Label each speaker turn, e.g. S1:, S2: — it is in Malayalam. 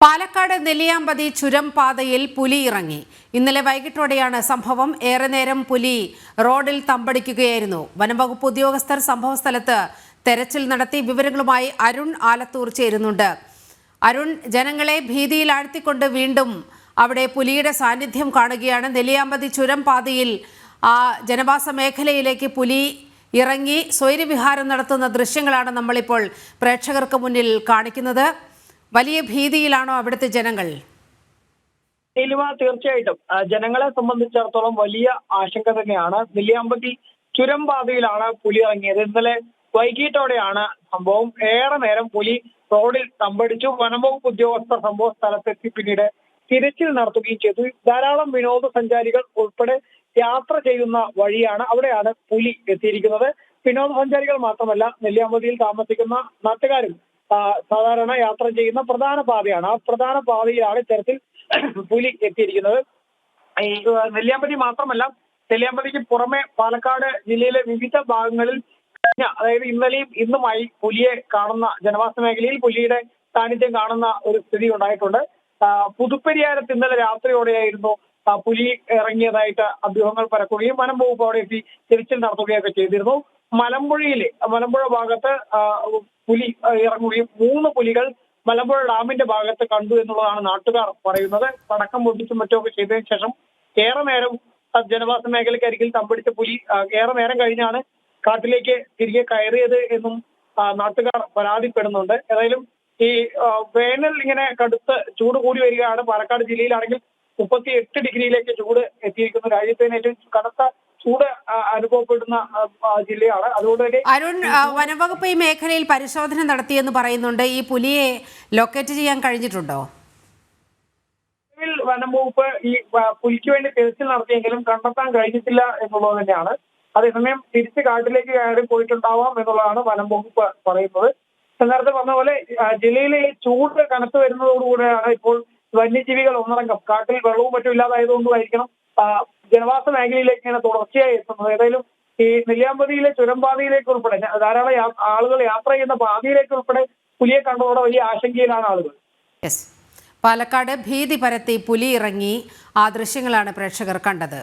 S1: പാലക്കാട് നെല്ലിയാമ്പതി ചുരം പാതയിൽ പുലി ഇറങ്ങി. ഇന്നലെ വൈകിട്ടോടെയാണ് സംഭവം. ഏറെ നേരം പുലി റോഡിൽ തമ്പടിക്കുകയായിരുന്നു. വനംവകുപ്പ് ഉദ്യോഗസ്ഥർ സംഭവസ്ഥലത്ത് തെരച്ചിൽ നടത്തി. വിവരങ്ങളുമായി അരുൺ ആലത്തൂർ ചേരുന്നുണ്ട്. അരുൺ, ജനങ്ങളെ ഭീതിയിലാഴ്ത്തിക്കൊണ്ട് വീണ്ടും അവിടെ പുലിയുടെ സാന്നിധ്യം കാണുകയാണ്. നെല്ലിയാമ്പതി ചുരം പാതയിൽ ജനവാസ മേഖലയിലേക്ക് പുലി ഇറങ്ങി സ്വൈരവിഹാരം നടത്തുന്ന ദൃശ്യങ്ങളാണ് നമ്മളിപ്പോൾ പ്രേക്ഷകർക്ക് മുന്നിൽ കാണിക്കുന്നത്. വലിയ ഭീതിയിലാണോ അവിടുത്തെ ജനങ്ങൾ?
S2: തീർച്ചയായിട്ടും ജനങ്ങളെ സംബന്ധിച്ചിടത്തോളം വലിയ ആശങ്ക തന്നെയാണ്. നെല്ലിയാമ്പതി ചുരം പാതയിലാണ് പുലി ഇറങ്ങിയത്. ഇന്നലെ വൈകിട്ടോടെയാണ് സംഭവം. ഏറെ നേരം പുലി റോഡിൽ തമ്പടിച്ചു. വനംവകുപ്പ് ഉദ്യോഗസ്ഥർ സംഭവ സ്ഥലത്തെത്തി പിന്നീട് തിരച്ചിൽ നടത്തുകയും ചെയ്തു. ധാരാളം വിനോദസഞ്ചാരികൾ ഉൾപ്പെടെ യാത്ര ചെയ്യുന്ന വഴിയാണ്. അവിടെയാണ് പുലി എത്തിയിരിക്കുന്നത്. വിനോദസഞ്ചാരികൾ മാത്രമല്ല, നെല്ലിയാമ്പതിയിൽ താമസിക്കുന്ന നാട്ടുകാരും സാധാരണ യാത്ര ചെയ്യുന്ന പ്രധാന പാതയാണ്. ആ പ്രധാന പാതയിലാണ് ഇത്തരത്തിൽ പുലി എത്തിയിരിക്കുന്നത്. ഈ നെല്ലിയാമ്പതി മാത്രമല്ല, നെല്ലിയാമ്പതിക്ക് പുറമെ പാലക്കാട് ജില്ലയിലെ വിവിധ ഭാഗങ്ങളിൽ അതായത് ഇന്നലെയും ഇന്നുമായി പുലിയെ കാണുന്ന, ജനവാസ മേഖലയിൽ പുലിയുടെ സാന്നിധ്യം കാണുന്ന ഒരു സ്ഥിതി ഉണ്ടായിട്ടുണ്ട്. പുതുപ്പരിയാരത്ത് ഇന്നലെ രാത്രിയോടെയായിരുന്നു പുലി ഇറങ്ങിയതായിട്ട് അഭ്യൂഹങ്ങൾ പരക്കുകയും വനം വകുപ്പ് അവിടെ എത്തി തിരച്ചിൽ നടത്തുകയൊക്കെ ചെയ്തിരുന്നു. മലമ്പുഴ ഭാഗത്ത് പുലി ഇറങ്ങുകയും 3 പുലികൾ മലമ്പുഴ ഡാമിന്റെ ഭാഗത്ത് കണ്ടു എന്നുള്ളതാണ് നാട്ടുകാർ പറയുന്നത്. പടക്കം പൊട്ടിച്ചും മറ്റുമൊക്കെ ചെയ്തതിനു ശേഷം ഏറെ നേരം ജനവാസ മേഖലയ്ക്കരികിൽ തമ്പടിച്ച പുലി ഏറെ നേരം കഴിഞ്ഞാണ് കാട്ടിലേക്ക് തിരികെ കയറിയത് എന്നും നാട്ടുകാർ പരാതിപ്പെടുന്നുണ്ട്. ഏതായാലും ഈ വേനൽ ഇങ്ങനെ കടുത്ത് ചൂട് കൂടി വരികയാണ്. പാലക്കാട് ജില്ലയിലാണെങ്കിൽ 38 ഡിഗ്രിയിലേക്ക് ചൂട് എത്തിയിരിക്കുന്നു. രാജ്യത്തിന് ഏറ്റവും കടുത്ത ചൂട് അനുഭവപ്പെടുന്ന ജില്ലയാണ്. അതുകൊണ്ട് തന്നെ
S1: അരുൺ, വനംവകുപ്പ് ഈ മേഖലയിൽ പരിശോധന നടത്തിയെന്ന് പറയുന്നുണ്ട്. ഈ പുലിയെ ലൊക്കേറ്റ് ചെയ്യാൻ കഴിഞ്ഞിട്ടുണ്ടോ?
S2: വനംവകുപ്പ് ഈ പുലിക്ക് വേണ്ടി തിരച്ചിൽ നടത്തിയെങ്കിലും കണ്ടെത്താൻ കഴിഞ്ഞിട്ടില്ല എന്നുള്ളത് തന്നെയാണ്. അതേസമയം തിരിച്ച് കാട്ടിലേക്ക് കയറി പോയിട്ടുണ്ടാവാം എന്നുള്ളതാണ് വനംവകുപ്പ് പറയുന്നത്. നേരത്തെ പറഞ്ഞ പോലെ ജില്ലയിലെ ചൂട് കനത്തു വരുന്നതോടുകൂടെയാണ് ഇപ്പോൾ വന്യജീവികൾ ഒന്നടങ്കം കാട്ടിൽ വെള്ളവും മറ്റും ഇല്ലാതായതുകൊണ്ടുമായിരിക്കണം ജനവാസ മേഖലയിലേക്ക് ഇങ്ങനെ തുടർച്ചയായി എത്തുന്നത്. ഏതായാലും ഈ നെല്ലിയാമ്പതിയിലെ ചുരംപാതയിലേക്ക് ഉൾപ്പെടെ ധാരാളം ആളുകൾ യാത്ര ചെയ്യുന്ന പാതയിലേക്ക് ഉൾപ്പെടെ പുലിയെ കണ്ടതോടെ വലിയ ആശങ്കയിലാണ് ആളുകൾ.
S1: പാലക്കാട് ഭീതി പരത്തി പുലി ഇറങ്ങി. ആ ദൃശ്യങ്ങളാണ് പ്രേക്ഷകർ കണ്ടത്.